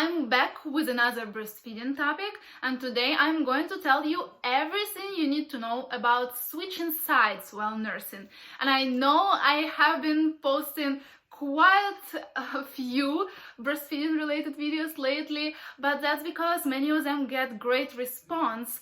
I'm back with another breastfeeding topic, and today I'm going to tell you everything you need to know about switching sides while nursing. And I know I have been posting quite a few breastfeeding related videos lately, but that's because many of them get great response,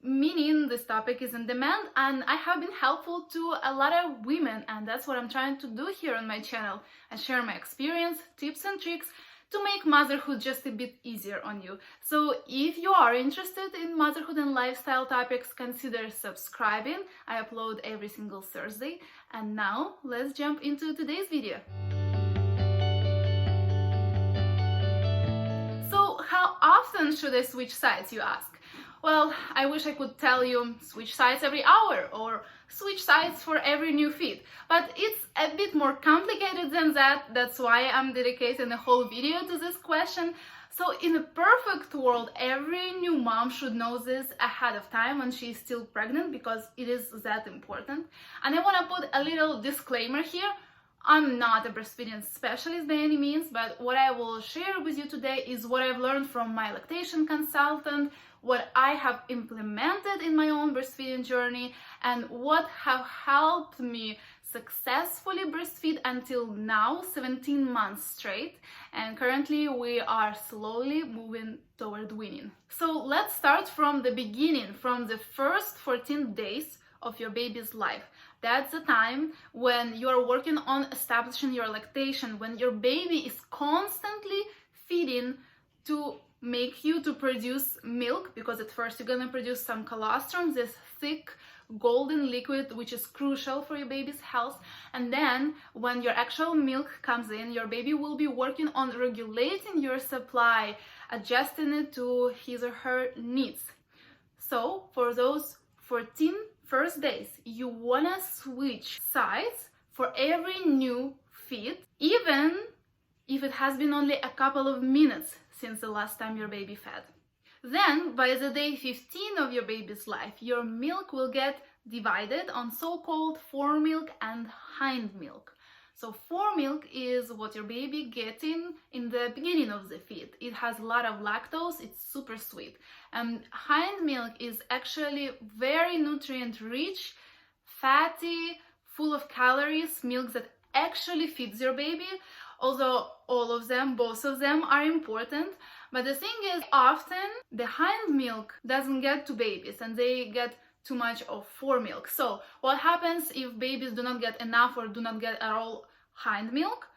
meaning this topic is in demand, and I have been helpful to a lot of women, and that's what I'm trying to do here on my channel. I share my experience, tips and tricks to make motherhood just a bit easier on you. So if you are interested in motherhood and lifestyle topics, consider subscribing. I upload every single Thursday. And now let's jump into today's video. So how often should I switch sides, you ask? Well, I wish I could tell you switch sides every hour or switch sides for every new feed, but it's a bit more complicated than that. That's why I'm dedicating a whole video to this question. So in a perfect world, every new mom should know this ahead of time when she's still pregnant, because it is that important. And I want to put a little disclaimer here. I'm not a breastfeeding specialist by any means, but what I will share with you today is what I've learned from my lactation consultant, what I have implemented in my own breastfeeding journey, and what have helped me successfully breastfeed until now, 17 months straight. And currently we are slowly moving toward weaning. So let's start from the beginning, from the first 14 days of your baby's life. That's the time when you are working on establishing your lactation, when your baby is constantly feeding to make you to produce milk, because at first you're gonna produce some colostrum, this thick golden liquid which is crucial for your baby's health. And then when your actual milk comes in, your baby will be working on regulating your supply, adjusting it to his or her needs. So for those 14 first days, you wanna switch sides for every new feed, even if it has been only a couple of minutes since the last time your baby fed. Then, by the day 15 of your baby's life, your milk will get divided on so-called foremilk and hindmilk. So foremilk is what your baby getting in the beginning of the feed. It has a lot of lactose, it's super sweet. And hindmilk is actually very nutrient rich, fatty, full of calories, milk that actually feeds your baby. Although both of them are important. But the thing is, often the hind milk doesn't get to babies and they get too much of foremilk. So what happens if babies do not get enough or do not get at all hind milk?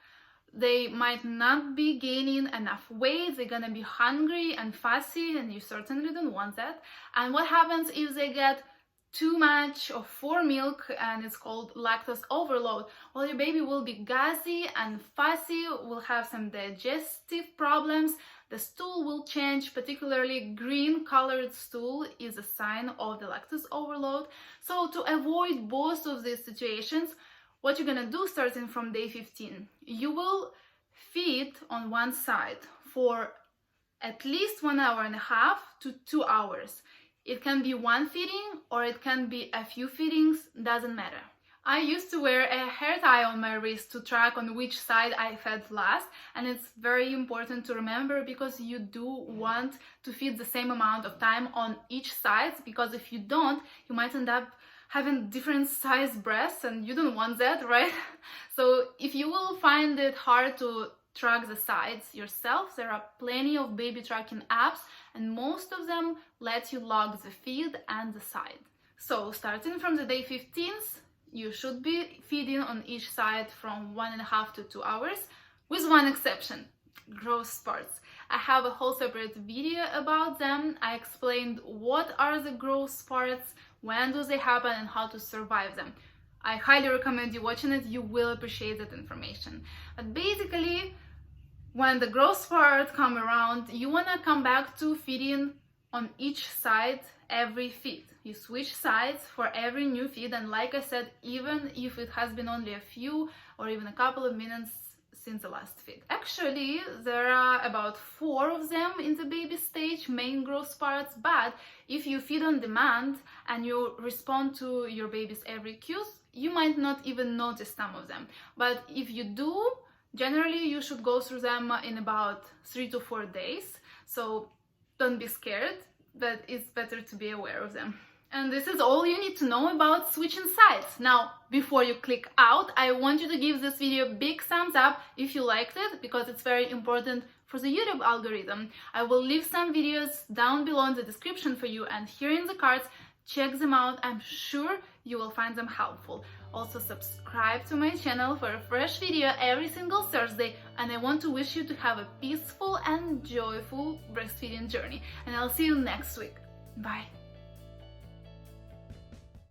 They might not be gaining enough weight, they're gonna be hungry and fussy, and you certainly don't want that. And what happens if they get too much of foremilk, and it's called lactose overload? Well, your baby will be gassy and fussy, will have some digestive problems, the stool will change, particularly green colored stool is a sign of the lactose overload. So to avoid both of these situations, what you're gonna do starting from day 15, you will feed on one side for at least 1.5 hours to 2 hours. It can be one feeding or it can be a few feedings, doesn't matter. I used to wear a hair tie on my wrist to track on which side I fed last, and it's very important to remember, because you do want to feed the same amount of time on each side, because if you don't, you might end up having different size breasts and you don't want that, right? So if you will find it hard to track the sides yourself, there are plenty of baby tracking apps, and most of them let you log the feed and the side. So starting from the day 15th, you should be feeding on each side from 1.5 to 2 hours, with one exception: growth spurts. I have a whole separate video about them. I explained what are the growth spurts, when do they happen, and how to survive them. I highly recommend you watching it, you will appreciate that information. But basically, when the growth spurt come around, you wanna come back to feeding on each side every feed. You switch sides for every new feed, and like I said, even if it has been only a few or even a couple of minutes since the last feed. Actually, there are about 4 of them in the baby stage, main growth spurts, but if you feed on demand and you respond to your baby's every cues, you might not even notice some of them. But if you do, Generally, you should go through them in about 3 to 4 days, so don't be scared, but it's better to be aware of them. And this is all you need to know about switching sides. Now, before you click out, I want you to give this video a big thumbs up if you liked it, because it's very important for the YouTube algorithm. I will leave some videos down below in the description for you, and here in the cards. Check them out, I'm sure you will find them helpful. Also subscribe to my channel for a fresh video every single Thursday, and I want to wish you to have a peaceful and joyful breastfeeding journey. And I'll see you next week. Bye!